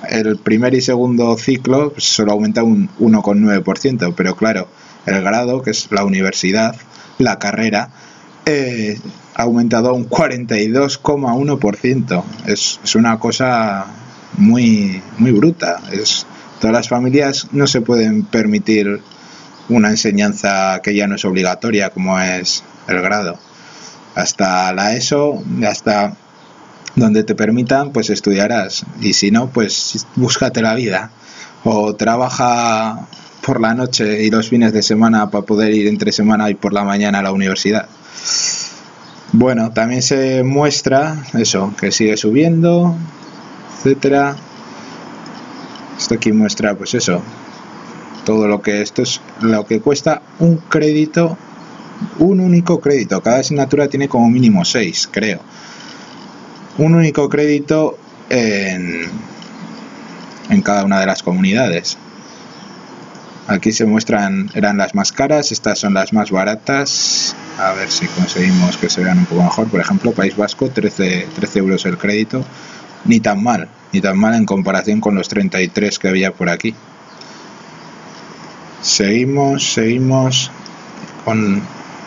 el primer y segundo ciclo pues, solo aumenta un 1,9%, pero claro, el grado, que es la universidad, la carrera, ha aumentado un 42,1%. Es una cosa muy bruta. Todas las familias no se pueden permitir una enseñanza que ya no es obligatoria, como es el grado. Hasta la ESO, hasta donde te permitan, pues estudiarás, y si no, pues búscate la vida o trabaja por la noche y los fines de semana para poder ir entre semana y por la mañana a la universidad. Bueno, también se muestra eso, que sigue subiendo, etcétera. Esto aquí muestra pues eso, todo lo que esto es lo que cuesta un crédito, un único crédito. Cada asignatura tiene como mínimo 6, creo. Un único crédito en cada una de las comunidades. Aquí se muestran, eran las más caras, estas son las más baratas. A ver si conseguimos que se vean un poco mejor. Por ejemplo, País Vasco, 13 euros el crédito. Ni tan mal en comparación con los 33 que había por aquí. Seguimos con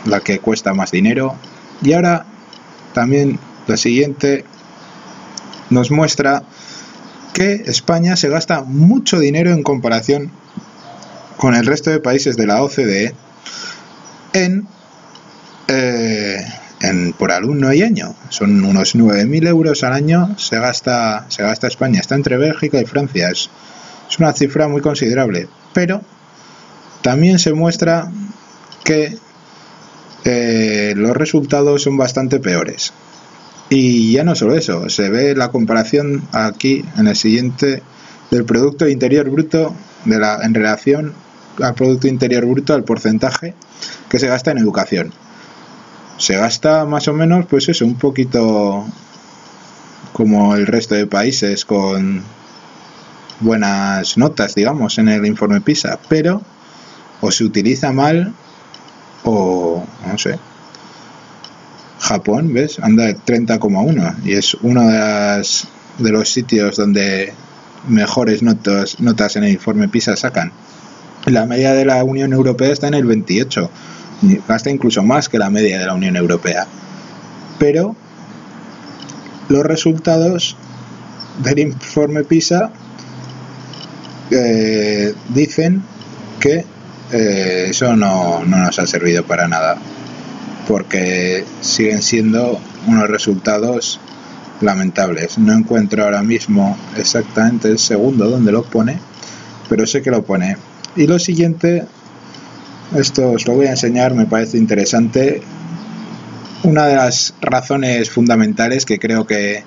la que cuesta más dinero. Y ahora también la siguiente nos muestra que España se gasta mucho dinero en comparación con el resto de países de la OCDE por alumno y año. Son unos 9.000 euros al año se gasta España. Está entre Bélgica y Francia. Es una cifra muy considerable, pero también se muestra que los resultados son bastante peores. Y ya no solo eso, se ve la comparación aquí en el siguiente del Producto Interior Bruto en relación al Producto Interior Bruto, al porcentaje que se gasta en educación. Se gasta más o menos, pues eso, un poquito como el resto de países, con buenas notas, digamos, en el informe PISA, pero o se utiliza mal o no sé. Japón, ¿ves? Anda de 30,1 y es uno de los sitios donde mejores notas en el informe PISA sacan. La media de la Unión Europea está en el 28, gasta incluso más que la media de la Unión Europea. Pero los resultados del informe PISA dicen que eso no nos ha servido para nada, porque siguen siendo unos resultados lamentables. No encuentro ahora mismo exactamente el segundo donde lo pone, pero sé que lo pone. Y lo siguiente, esto os lo voy a enseñar, me parece interesante. Una de las razones fundamentales que creo que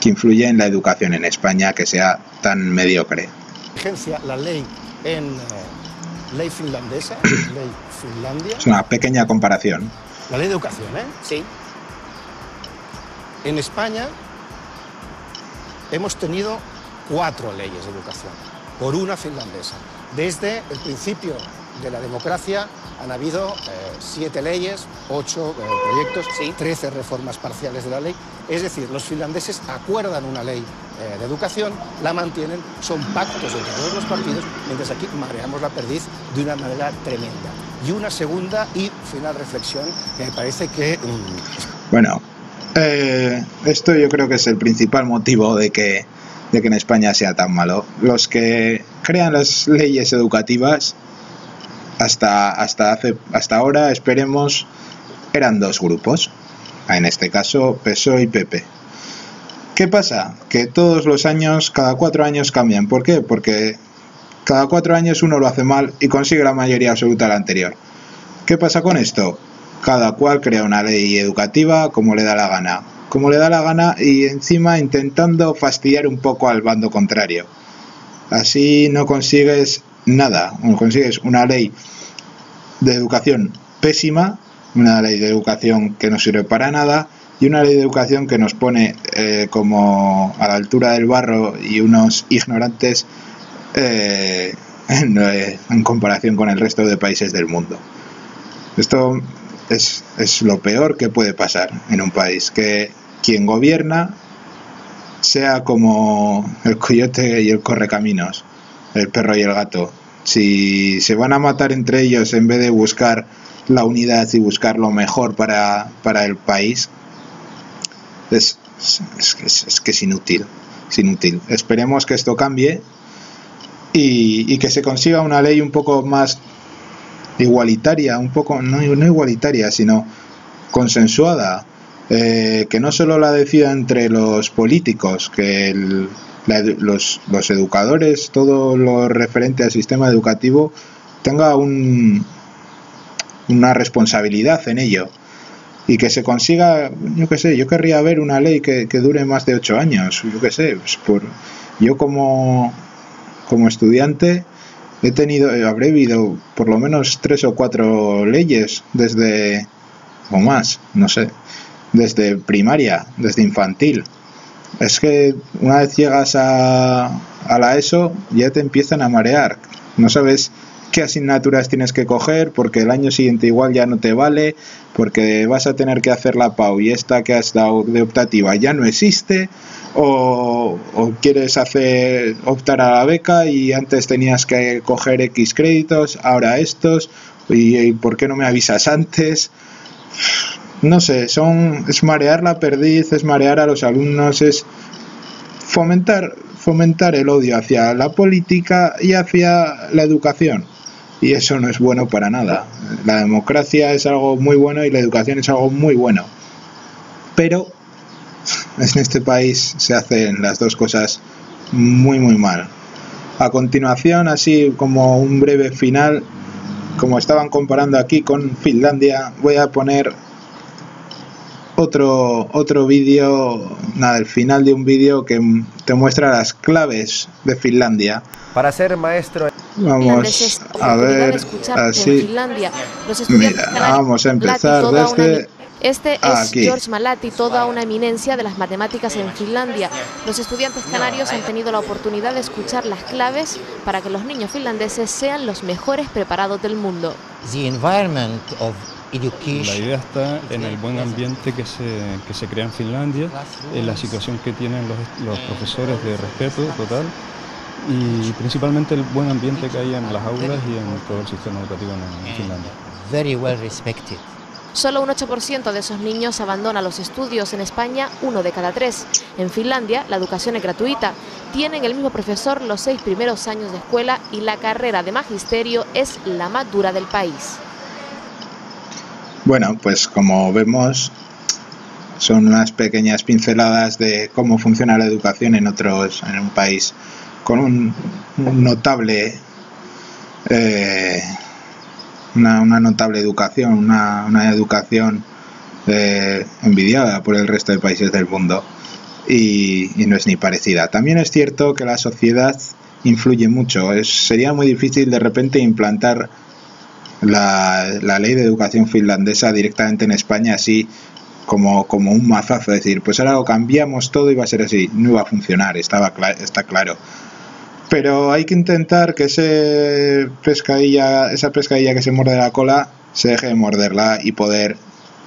influye en la educación en España, que sea tan mediocre. La ley ley finlandesa, ley Finlandia. Es una pequeña comparación. La ley de educación, ¿eh? Sí. En España hemos tenido 4 leyes de educación, por una finlandesa. Desde el principio de la democracia han habido 7 leyes, 8 proyectos, sí, 13 reformas parciales de la ley. Es decir, los finlandeses acuerdan una ley de educación, la mantienen, son pactos entre todos los partidos, mientras aquí mareamos la perdiz de una manera tremenda. Y una segunda y final reflexión que me parece que... Bueno, esto yo creo que es el principal motivo de que en España sea tan malo. Los que crean las leyes educativas hasta ahora, esperemos, eran 2 grupos, en este caso PSOE y PP. ¿Qué pasa? Que todos los años, cada 4 años cambian. ¿Por qué? Porque cada 4 años uno lo hace mal y consigue la mayoría absoluta del anterior. ¿Qué pasa con esto? Cada cual crea una ley educativa como le da la gana. Como le da la gana y encima intentando fastidiar un poco al bando contrario. Así no consigues nada. Consigues una ley de educación pésima, una ley de educación que no sirve para nada y una ley de educación que nos pone como a la altura del barro y unos ignorantes en comparación con el resto de países del mundo. Esto es lo peor que puede pasar en un país, que quien gobierna sea como el coyote y el correcaminos, el perro y el gato. Si se van a matar entre ellos en vez de buscar la unidad y buscar lo mejor para el país, es que es inútil. Esperemos que esto cambie y que se consiga una ley un poco más igualitaria, un poco no igualitaria, sino consensuada, que no solo la decida entre los políticos, que los educadores, todo lo referente al sistema educativo, tenga una responsabilidad en ello y que se consiga, yo qué sé, yo querría ver una ley que dure más de 8 años, yo qué sé, pues yo como estudiante habré vivido por lo menos 3 o 4 leyes o más, no sé, desde primaria, desde infantil. Es que una vez llegas a la ESO ya te empiezan a marear, no sabes qué asignaturas tienes que coger porque el año siguiente igual ya no te vale, porque vas a tener que hacer la PAU y esta que has dado de optativa ya no existe, o quieres optar a la beca y antes tenías que coger X créditos, ahora estos, y ¿por qué no me avisas antes? No sé, es marear la perdiz, es marear a los alumnos, es fomentar el odio hacia la política y hacia la educación. Y eso no es bueno para nada. La democracia es algo muy bueno y la educación es algo muy bueno. Pero en este país se hacen las dos cosas muy muy mal. A continuación, así como un breve final, como estaban comparando aquí con Finlandia, voy a poner otro vídeo, el final de un vídeo que te muestra las claves de Finlandia. Para ser maestro. Vamos a ver, así. Mira, vamos a empezar desde Este es aquí. George Malatti, toda una eminencia de las matemáticas en Finlandia. Los estudiantes canarios han tenido la oportunidad de escuchar las claves para que los niños finlandeses sean los mejores preparados del mundo. La idea está en el buen ambiente que se crea en Finlandia, en la situación que tienen los profesores de respeto total y principalmente el buen ambiente que hay en las aulas y en todo el sistema educativo en Finlandia. Very well respected. Solo un 8% de esos niños abandona los estudios. En España, 1 de cada 3. En Finlandia, la educación es gratuita. Tienen el mismo profesor los 6 primeros años de escuela y la carrera de magisterio es la más dura del país. Bueno, pues como vemos, son unas pequeñas pinceladas de cómo funciona la educación en un país con un notable una notable educación, una educación envidiada por el resto de países del mundo y no es ni parecida. También es cierto que la sociedad influye mucho. Sería muy difícil de repente implantar la ley de educación finlandesa directamente en España así como un mazazo, decir, pues ahora lo cambiamos todo y va a ser así. No iba a funcionar, está claro. Pero hay que intentar que esa pescadilla que se muerde la cola se deje de morderla y poder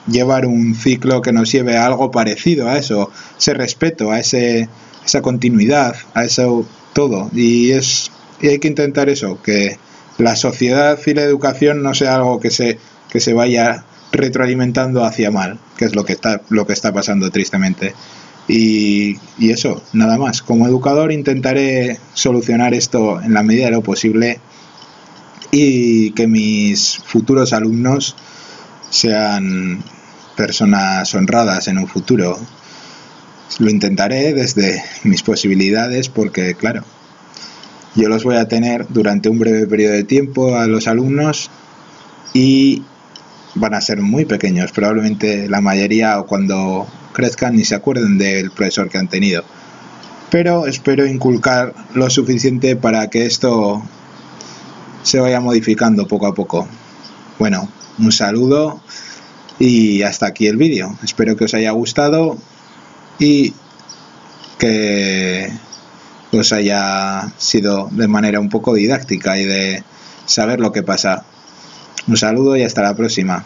llevar un ciclo que nos lleve a algo parecido a eso, ese respeto, a esa continuidad, a eso todo. Y hay que intentar eso, que la sociedad y la educación no sea algo que se vaya retroalimentando hacia mal, que es lo que está pasando tristemente. Y eso, nada más. Como educador intentaré solucionar esto en la medida de lo posible y que mis futuros alumnos sean personas honradas en un futuro. Lo intentaré desde mis posibilidades porque, claro, yo los voy a tener durante un breve periodo de tiempo a los alumnos y van a ser muy pequeños. Probablemente la mayoría, o cuando crezcan, ni se acuerden del profesor que han tenido. Pero espero inculcar lo suficiente para que esto se vaya modificando poco a poco. Bueno, un saludo y hasta aquí el vídeo. Espero que os haya gustado y que os haya sido de manera un poco didáctica y de saber lo que pasa. Un saludo y hasta la próxima.